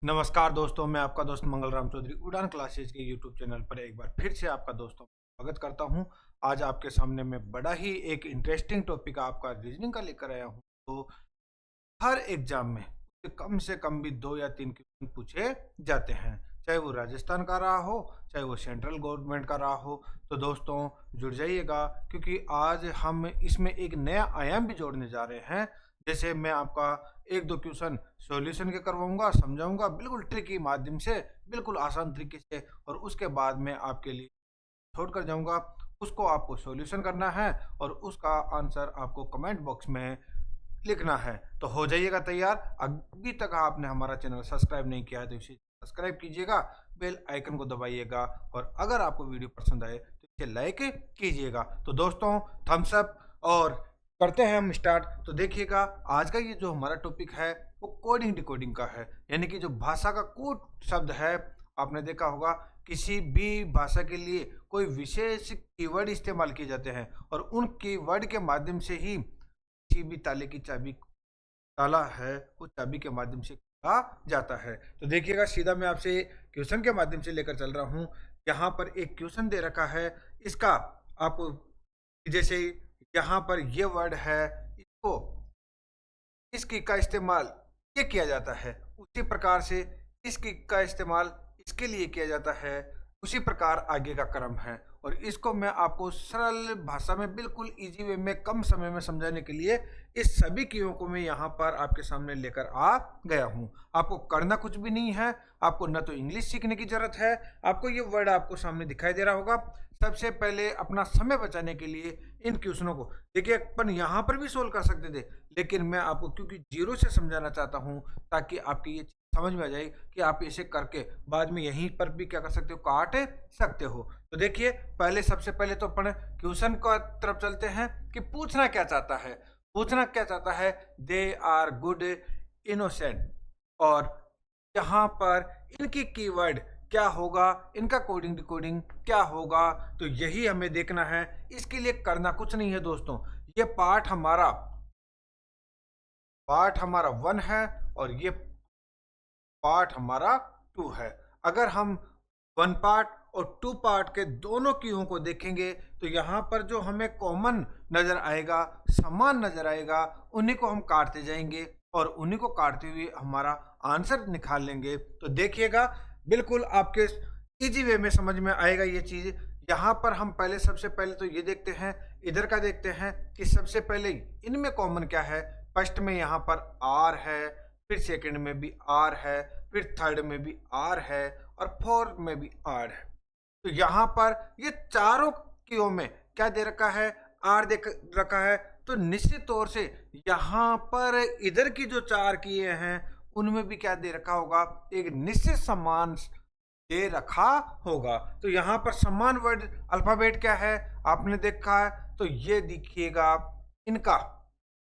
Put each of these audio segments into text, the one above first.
नमस्कार दोस्तों, मैं आपका दोस्त मंगल राम चौधरी उड़ान क्लासेज के यूट्यूब चैनल पर एक बार फिर से आपका दोस्तों स्वागत करता हूं। आज आपके सामने मैं बड़ा ही एक इंटरेस्टिंग टॉपिक आपका रीजनिंग का लेकर आया हूं। तो हर एग्जाम में से कम भी 2 या 3 क्वेश्चन पूछे जाते हैं, चाहे वो राजस्थान का रहा हो, चाहे वो सेंट्रल गवर्नमेंट का रहा हो। तो दोस्तों जुड़ जाइएगा, क्योंकि आज हम इसमें एक नया आयाम भी जोड़ने जा रहे हैं। जैसे मैं आपका 1-2 क्वेश्चन सॉल्यूशन के करवाऊंगा, समझाऊंगा बिल्कुल ट्रिक के माध्यम से, बिल्कुल आसान तरीके से, और उसके बाद मैं आपके लिए छोड़ कर जाऊंगा। उसको आपको सॉल्यूशन करना है और उसका आंसर आपको कमेंट बॉक्स में लिखना है। तो हो जाइएगा तैयार। अभी तक आपने हमारा चैनल सब्सक्राइब नहीं किया है तो इसे सब्सक्राइब कीजिएगा, बेल आइकन को दबाइएगा, और अगर आपको वीडियो पसंद आए तो इसे लाइक कीजिएगा। तो दोस्तों थम्स अप, और करते हैं हम स्टार्ट। तो देखिएगा, आज का ये जो हमारा टॉपिक है वो कोडिंग डिकोडिंग का है, यानी कि जो भाषा का कोड शब्द है। आपने देखा होगा किसी भी भाषा के लिए कोई विशेष कीवर्ड इस्तेमाल किए जाते हैं, और उन कीवर्ड के माध्यम से ही किसी भी ताले की चाबी ताला है वो चाबी के माध्यम से खोला जाता है। तो देखिएगा, सीधा मैं आपसे क्वेश्चन के माध्यम से लेकर चल रहा हूँ। यहाँ पर एक क्वेश्चन दे रखा है, इसका आपको जैसे यहाँ पर ये वर्ड है, इसको इसकी का इस्तेमाल ये किया जाता है, उसी प्रकार से इसकी का इस्तेमाल इसके लिए किया जाता है, उसी प्रकार आगे का क्रम है। और इसको मैं आपको सरल भाषा में बिल्कुल इजी वे में कम समय में समझाने के लिए इस सभी कीयों को मैं यहाँ पर आपके सामने लेकर आ गया हूँ। आपको करना कुछ भी नहीं है, आपको न तो इंग्लिश सीखने की जरूरत है। आपको ये वर्ड आपको सामने दिखाई दे रहा होगा। सबसे पहले अपना समय बचाने के लिए इन क्वेश्चनों को देखिए, अपन यहाँ पर भी सोल्व कर सकते थे, लेकिन मैं आपको क्योंकि जीरो से समझाना चाहता हूँ, ताकि आपकी ये समझ में आ जाए कि आप इसे करके बाद में यहीं पर भी क्या कर सकते हो, काट सकते हो। तो देखिए, पहले सबसे पहले तो अपन क्वेश्चन का तरफ चलते हैं कि पूछना क्या चाहता है। पूछना क्या चाहता है, दे आर गुड इनोसेंट, और यहाँ पर इनकी कीवर्ड क्या होगा, इनका कोडिंग डिकोडिंग क्या होगा, तो यही हमें देखना है। इसके लिए करना कुछ नहीं है दोस्तों, ये पार्ट हमारा 1 है, और ये पार्ट हमारा 2 है। अगर हम 1 पार्ट और 2 पार्ट के दोनों कीयों को देखेंगे तो यहाँ पर जो हमें कॉमन नजर आएगा, समान नजर आएगा, उन्हीं को हम काटते जाएंगे, और उन्हीं को काटते हुए हमारा आंसर निकाल लेंगे। तो देखिएगा, बिल्कुल आपके इजी वे में समझ में आएगा ये चीज। यहाँ पर हम पहले सबसे पहले तो ये देखते हैं, इधर का देखते हैं कि सबसे पहले इनमें कॉमन क्या है। फर्स्ट में यहाँ पर आर है, फिर सेकंड में भी आर है, फिर थर्ड में भी आर है, और फोर्थ में भी आर है। तो यहाँ पर ये चारों कीयों में क्या दे रखा है, आर दे रखा है। तो निश्चित तौर से यहाँ पर इधर की जो 4 किए हैं उनमें भी क्या दे रखा होगा, एक निश्चित समान दे रखा होगा। तो यहाँ पर समान वर्ड अल्फाबेट क्या है आपने देखा है, तो ये देखिएगा इनका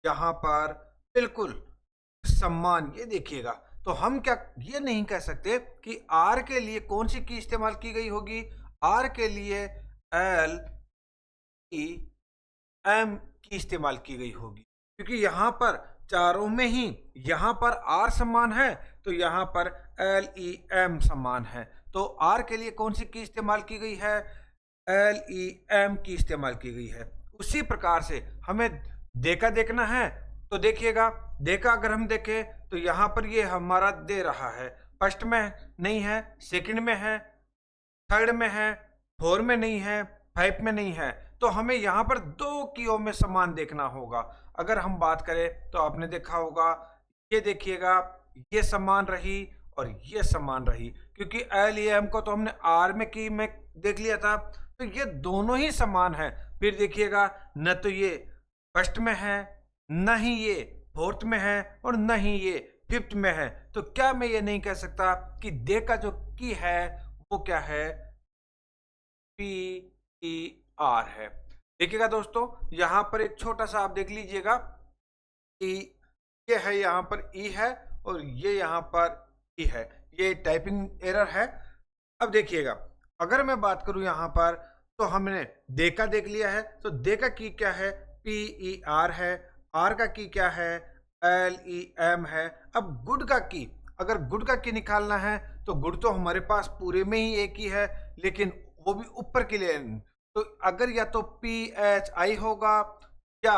यहाँ पर बिल्कुल सम्मान, ये देखिएगा। तो हम क्या ये नहीं कह सकते कि आर के लिए कौन सी की इस्तेमाल की गई होगी। आर के लिए एल ई एम की इस्तेमाल की गई होगी, क्योंकि यहाँ पर चारों में ही यहाँ पर आर समान है, तो यहाँ पर एल ई एम समान है। तो आर के लिए कौन सी की इस्तेमाल की गई है, एल ई एम की इस्तेमाल की गई है। उसी प्रकार से हमें देखा देखना है। तो देखिएगा, देखा अगर हम देखें तो यहाँ पर ये हमारा दे रहा है, फर्स्ट में नहीं है, सेकंड में है, थर्ड में है, फोर में नहीं है, फाइव में नहीं है। तो हमें यहाँ पर 2 कीयों में समान देखना होगा। अगर हम बात करें तो आपने देखा होगा, ये देखिएगा, ये समान रही और ये समान रही, क्योंकि एल एम को तो हमने आर में की में देख लिया था, तो ये दोनों ही समान है। फिर देखिएगा, न तो ये फर्स्ट में है, न ही ये फोर्थ में है, और न ही ये फिफ्थ में है। तो क्या मैं ये नहीं कह सकता कि दे का जो की है वो क्या है, पी ई आर है। देखिएगा दोस्तों, यहां पर एक छोटा सा आप देख लीजिएगा कि ये है, यहाँ पर ई है, और ये यहाँ पर ई है। ये टाइपिंग एरर है। अब देखिएगा, अगर मैं बात करूं यहाँ पर, तो हमने दे का देख लिया है, तो दे का की क्या है, पी ई आर है। आर का की क्या है, एल ई एम है। अब गुड का की अगर गुड का की निकालना है तो गुड तो हमारे पास पूरे में ही एक ही है, लेकिन वो भी ऊपर के लिए। तो अगर या तो PHI होगा या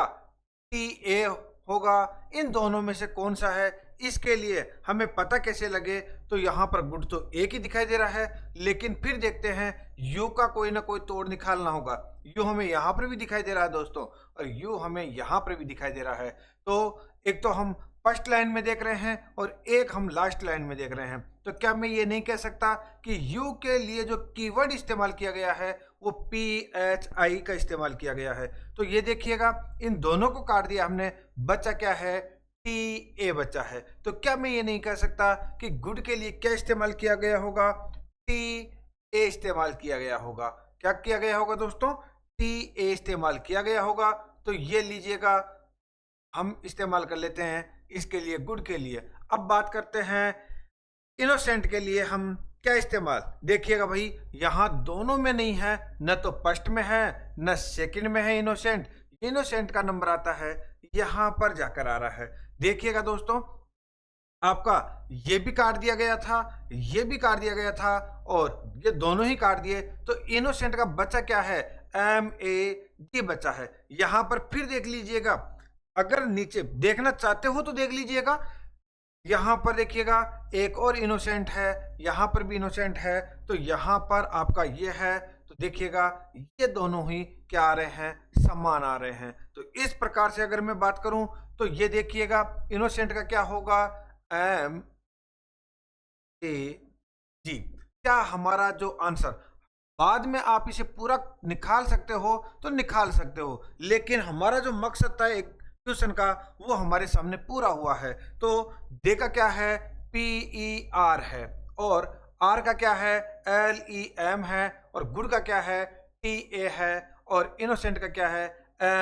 TA होगा, इन दोनों में से कौन सा है, इसके लिए हमें पता कैसे लगे। तो यहाँ पर गुड तो एक ही दिखाई दे रहा है, लेकिन फिर देखते हैं यू का कोई ना कोई तोड़ निकालना होगा। यू हमें यहाँ पर भी दिखाई दे रहा है दोस्तों, और यू हमें यहाँ पर भी दिखाई दे रहा है। तो एक तो हम फर्स्ट लाइन में देख रहे हैं और एक हम लास्ट लाइन में देख रहे हैं। तो क्या मैं ये नहीं कह सकता कि यू के लिए जो कीवर्ड इस्तेमाल किया गया है वो PHI का इस्तेमाल किया गया है। तो ये देखिएगा, इन दोनों को काट दिया हमने, बचा क्या है, TA बचा है। तो क्या मैं ये नहीं कह सकता कि गुड के लिए क्या इस्तेमाल किया गया होगा, TA इस्तेमाल किया गया होगा। क्या किया गया होगा दोस्तों, TA इस्तेमाल किया गया होगा। तो ये लीजिएगा, हम इस्तेमाल कर लेते हैं इसके लिए, गुड के लिए। अब बात करते हैं इनोसेंट के लिए हम क्या इस्तेमाल। देखिएगा भाई, यहाँ दोनों में नहीं है, न तो फर्स्ट में है न सेकंड में है इनोसेंट। इनोसेंट का नंबर आता है यहाँ पर जाकर आ रहा है। देखिएगा दोस्तों, आपका ये भी काट दिया गया था, ये भी काट दिया गया था, और ये दोनों ही काट दिए। तो इनोसेंट का बचा क्या है, MAG बचा है। यहाँ पर फिर देख लीजिएगा, अगर नीचे देखना चाहते हो तो देख लीजिएगा, यहाँ पर देखिएगा एक और इनोसेंट है, यहाँ पर भी इनोसेंट है। तो यहाँ पर आपका ये है, तो देखिएगा ये दोनों ही क्या आ रहे हैं, समान आ रहे हैं। तो इस प्रकार से अगर मैं बात करूं तो ये देखिएगा, इनोसेंट का क्या होगा, MAG। क्या हमारा जो आंसर, बाद में आप इसे पूरा निकाल सकते हो तो निकाल सकते हो, लेकिन हमारा जो मकसद था एक क्वेश्चन का, वो हमारे सामने पूरा हुआ है। तो डे का क्या है, PER है, और आर का क्या है, LEM है, और गुड का क्या है, TA है, और इनोसेंट का क्या है,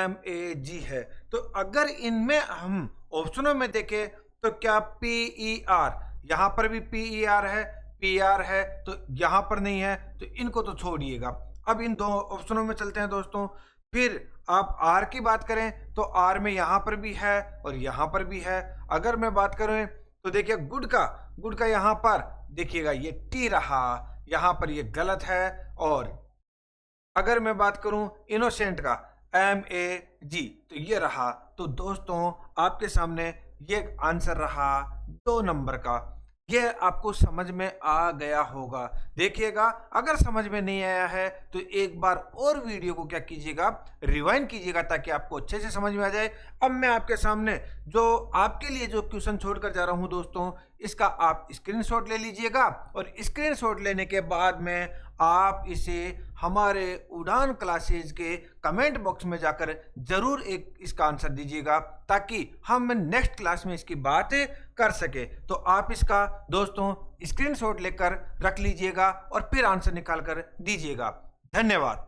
MAG है। तो अगर इनमें हम ऑप्शनों में देखें तो क्या PER, यहाँ पर भी PER है, PR है, तो यहाँ पर नहीं है, तो इनको तो छोड़िएगा। अब इन दो ऑप्शनों में चलते हैं दोस्तों। फिर आप R की बात करें तो R में यहाँ पर भी है और यहाँ पर भी है। अगर मैं बात करें तो देखिए गुड का यहाँ पर देखिएगा ये T रहा, यहाँ पर ये गलत है। और अगर मैं बात करूं इनोसेंट का MAG, तो ये रहा। तो दोस्तों आपके सामने ये आंसर रहा 2 नंबर का। ये आपको समझ में आ गया होगा। देखिएगा, अगर समझ में नहीं आया है तो एक बार और वीडियो को क्या कीजिएगा, रिवाइंड कीजिएगा, ताकि आपको अच्छे से समझ में आ जाए। अब मैं आपके सामने जो आपके लिए जो क्वेश्चन छोड़कर जा रहा हूं दोस्तों, इसका आप स्क्रीनशॉट ले लीजिएगा, और स्क्रीनशॉट लेने के बाद में आप इसे हमारे उड़ान क्लासेज के कमेंट बॉक्स में जाकर जरूर एक इसका आंसर दीजिएगा, ताकि हम नेक्स्ट क्लास में इसकी बात कर सके। तो आप इसका दोस्तों स्क्रीनशॉट लेकर रख लीजिएगा और फिर आंसर निकाल कर दीजिएगा। धन्यवाद।